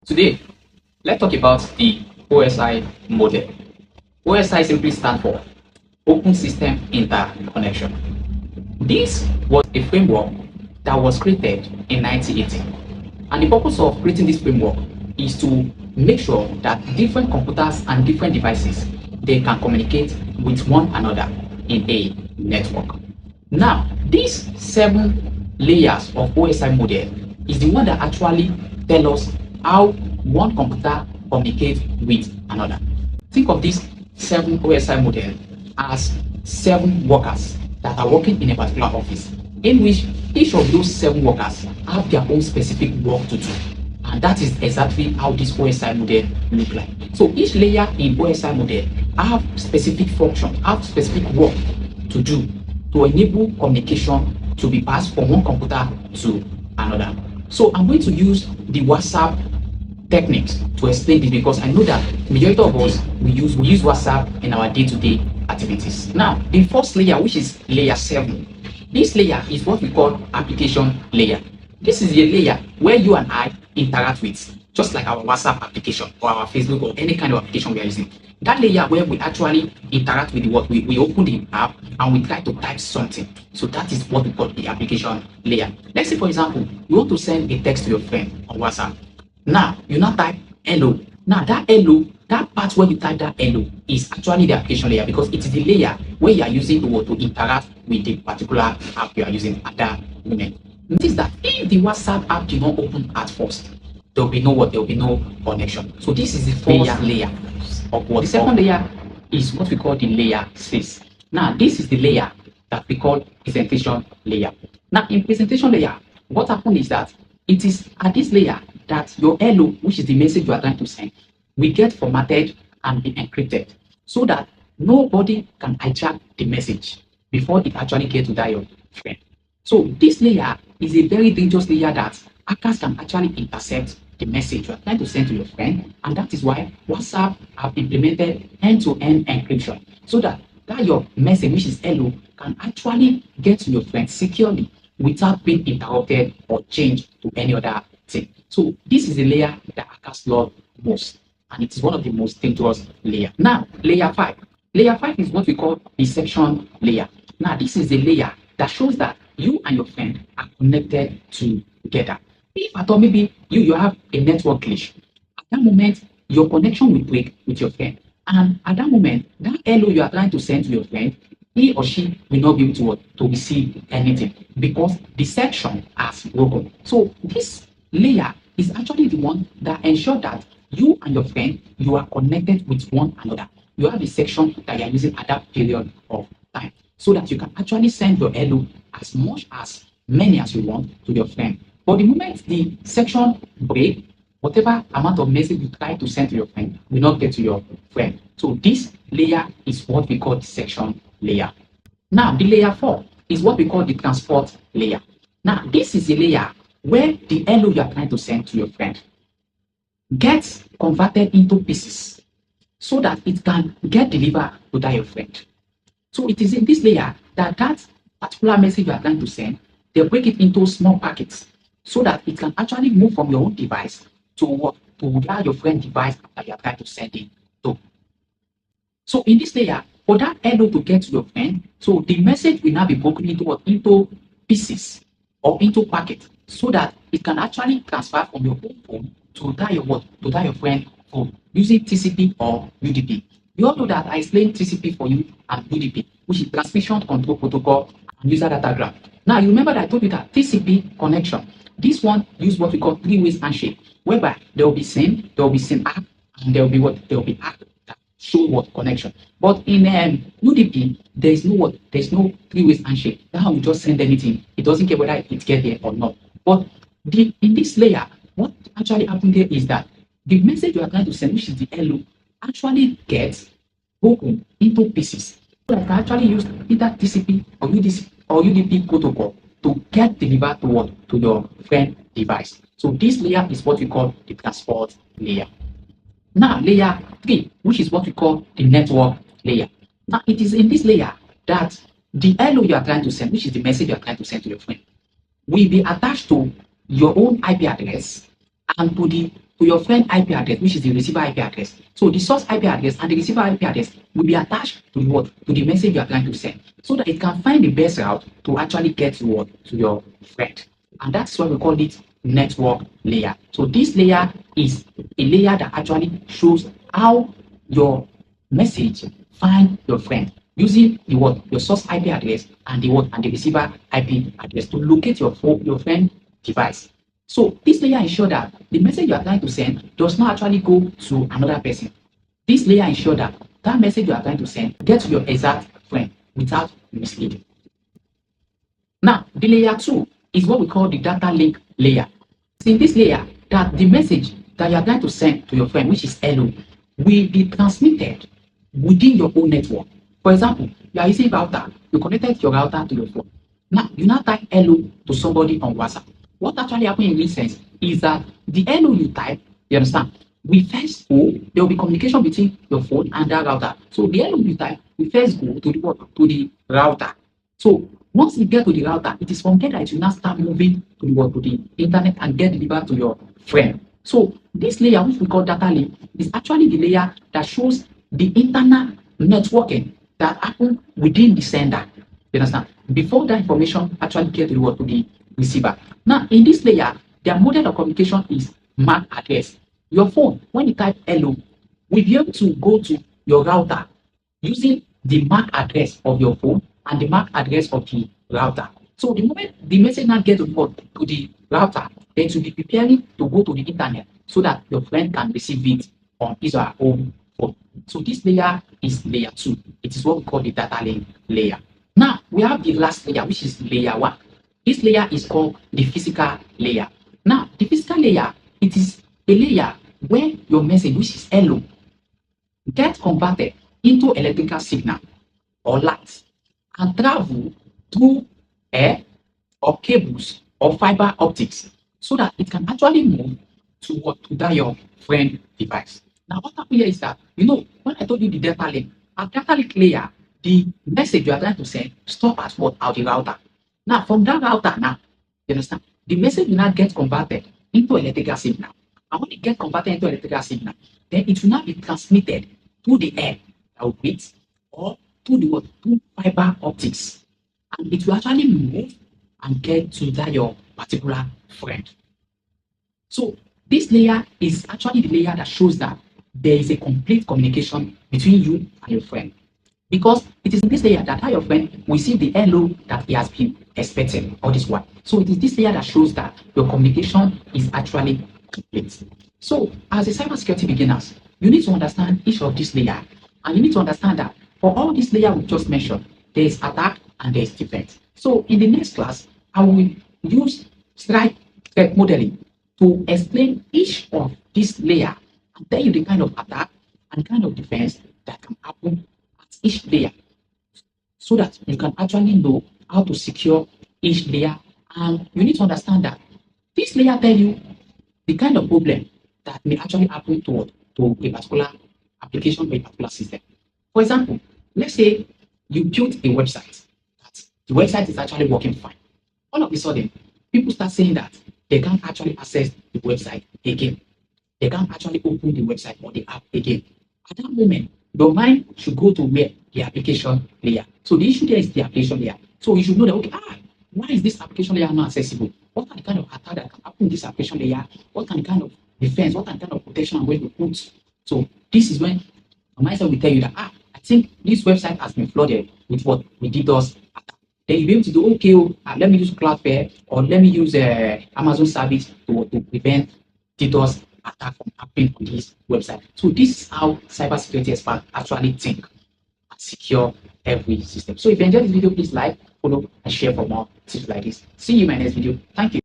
Today, let's talk about the OSI model. OSI simply stands for Open System Interconnection. This was a framework that was created in 1980. And the purpose of creating this framework is to make sure that different computers and different devices, they can communicate with one another in a network. Now, these 7 layers of OSI model is the one that actually tell us how one computer communicates with another. Think of this 7 OSI model as 7 workers that are working in a particular office, in which each of those 7 workers have their own specific work to do. And that is exactly how this OSI model look like. So each layer in OSI model have specific function, have specific work to do to enable communication to be passed from one computer to another. So I'm going to use the WhatsApp techniques to explain this, because I know that majority of us we use WhatsApp in our day-to-day activities. Now, the first layer, which is layer 7, this layer is what we call application layer. This is the layer where you and I interact with, just like our WhatsApp application or our Facebook or any kind of application we are using. That layer where we actually interact with what we open the app and we try to type something. So that is what we call the application layer. Let's say, for example, you want to send a text to your friend on WhatsApp. Now, you now type hello. Now, that hello, that part where you type that hello is actually the application layer, because it is the layer where you are using to interact with the particular app you are using at that moment. Notice that if the WhatsApp app did not open at first, there will be no connection. So this is the first layer of what. The second layer is what we call the layer 6. Now, this is the layer that we call presentation layer. Now, in presentation layer, what happens is that it is at this layer that your hello, which is the message you are trying to send, will get formatted and be encrypted, so that nobody can hijack the message before it actually gets to that your friend. So this layer is a very dangerous layer that hackers can actually intercept the message you are trying to send to your friend, and that is why WhatsApp have implemented end-to-end encryption, so that your message, which is hello, can actually get to your friend securely without being interrupted or changed to any other thing. So this is a layer that hackers love most, and it is one of the most dangerous layers. Now, layer 5. Layer 5 is what we call the section layer. Now, this is a layer that shows that you and your friend are connected together. If at all maybe you have a network glitch, at that moment your connection will break with your friend, and at that moment that hello you are trying to send to your friend, he or she will not be able to receive anything, because the section has broken. So this layer is actually the one that ensures that you and your friend, you are connected with one another. You have a section that you are using at that period of time, so that you can actually send your hello as much as many as you want to your friend. But the moment the section break, whatever amount of message you try to send to your friend will not get to your friend. So this layer is what we call the section layer. Now, the layer 4 is what we call the transport layer. Now, this is a layer where the hello you are trying to send to your friend gets converted into pieces, so that it can get delivered to that your friend. So it is in this layer that particular message you are trying to send, they break it into small packets, so that it can actually move from your own device to that your friend device that you are trying to send it to. So in this layer, for that hello to get to your friend, so the message will now be broken into pieces or into packets, so that it can actually transfer from your own phone to that your friend phone using TCP or UDP. You all know that I explained TCP for you and UDP, which is transmission control protocol and user data graph. Now you remember that I told you that TCP connection, this one use what we call 3-way handshake, whereby there will be send app, and there will be app that show what connection. But in UDP, there is no 3-way handshake. That how you just send anything. It doesn't care whether it gets there or not. But in this layer, what actually happened there is that the message you are trying to send, which is the hello, actually gets broken into pieces. So I can actually use either TCP or UDP protocol to get delivered to your friend device. So this layer is what we call the transport layer. Now, layer 3, which is what we call the network layer. Now, it is in this layer that the hello you are trying to send, which is the message you are trying to send to your friend, will be attached to your own IP address and to the to your friend IP address, which is the receiver IP address. So the source IP address and the receiver IP address will be attached to the what? To the message you are trying to send, so that it can find the best route to actually get to what? To your friend. And that's why we call it network layer. So this layer is a layer that actually shows how your message find your friend using the what? Your source IP address and the what? And the receiver IP address to locate your friend device. So this layer ensures that the message you are trying to send does not actually go to another person. This layer ensures that that message you are trying to send gets to your exact friend without misleading. Now, the layer 2 is what we call the data link layer. It's in this layer that the message that you are trying to send to your friend, which is hello, will be transmitted within your own network. For example, you are using a router, you connected your router to your phone. Now, you now type hello to somebody on WhatsApp. What actually happens in this sense is that the hello you type, you understand, will first go, there will be communication between your phone and that router. So the hello you type will first go to the what? To the router. So once you get to the router, it is from there that it will now start moving to the what? To the internet and get delivered to your friend. So this layer, which we call data link, is actually the layer that shows the internal networking that happens within the sender. You understand? Before that information actually gets to the what? To the receiver. Now, in this layer, their mode of communication is MAC address. Your phone, when you type hello, will be able to go to your router using the MAC address of your phone and the MAC address of the router. So the moment the message now gets to the router, then it will be preparing to go to the internet so that your friend can receive it on his or her own phone. So this layer is layer 2. It is what we call the data link layer. Now, we have the last layer, which is layer 1. This layer is called the physical layer. Now, the physical layer, it is a layer where your message, which is hello, gets converted into electrical signal or light and travel through air or cables or fiber optics so that it can actually move to that your friend device. Now, what happened here is that, when I told you the data link, at data link layer, the message you are trying to send stop at what? Out the router. Now, from that router now, you understand, the message will now get converted into electrical signal. And when it gets converted into electrical signal, then it will now be transmitted through the air, or through the what? Through fiber optics. And it will actually move and get to that your particular friend. So this layer is actually the layer that shows that there is a complete communication between you and your friend. Because it is in this layer that your friend will see the hello that he has been expecting all this while. So it is this layer that shows that your communication is actually complete. So as a cybersecurity beginners, you need to understand each of these layers, and you need to understand that for all these layers we just mentioned, there is attack and there is defense. So in the next class, I will use strike threat modeling to explain each of these layers and tell you the kind of attack and kind of defense that can happen each layer, so that you can actually know how to secure each layer. And you need to understand that this layer tell you the kind of problem that may actually happen to a particular application or a particular system. For example, let's say you built a website, that the website is actually working fine. All of a sudden, people start saying that they can't actually access the website again. They can't actually open the website or the app again. At that moment, your mind should go to where? The application layer. So the issue there is the application layer. So you should know that, okay, why is this application layer not accessible? What are the kind of attack that can happen in this application layer? What kind of defense? What kind of protection I'm going to put? So this is when your mindset will tell you that, I think this website has been flooded with what? With DDoS attack. Then you'll be able to do, okay, let me use Cloudflare or let me use Amazon service to prevent DDoS attack from happening on this website. So this is how cybersecurity experts actually think and secure every system. So if you enjoyed this video, please like, follow, and share for more tips like this. See you in my next video. Thank you.